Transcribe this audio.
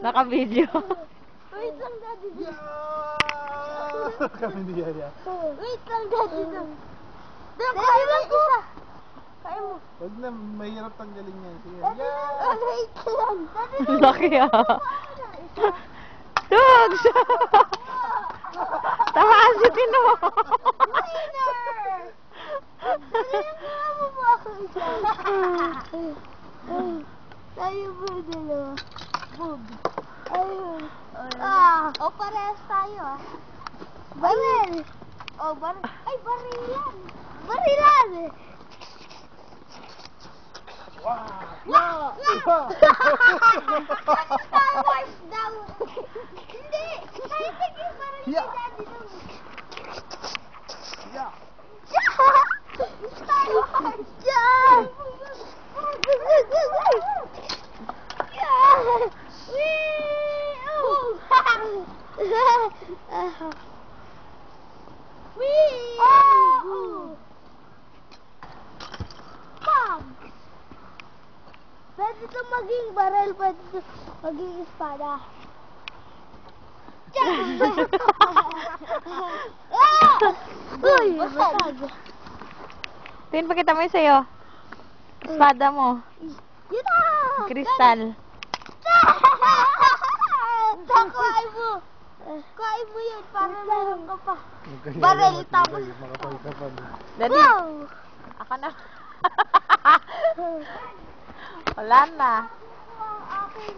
Naka-video. Wait lang, Daddy. Kami hindi yan. Wait lang, Daddy. Dahil kaya lang isa. Kaya mo. Huwag na, mahirap tanggalin yan. Sige. Daddy, wait lang. Daddy, Laki Dogs! Tamaan si Tino! Winner! Dali lang kaya mo ba ako isa? Tayo po dalawa. Bob. Ayun. O, parehas tayo ah. Baril! O, baril. Ay, barilan! Barilan! Wow! Star Wars daw! Hindi! Tayo sige, parang si Daddy daw. Yeah! Star Wars! Yeah! Yeah! Wee! Oh! Wee! Oh! Pam! Pwede ito maging baril, pwede ito maging espada. Uy! Basag! Tin, pakita mo yung sa'yo. Espada mo. Yun na! Kristal. Kuhain mo! Kuhain mo yun para meron ka pa. Baril, tapos... Makapal ka pa. Daddy, Wow! ako na. Wala na. Akin.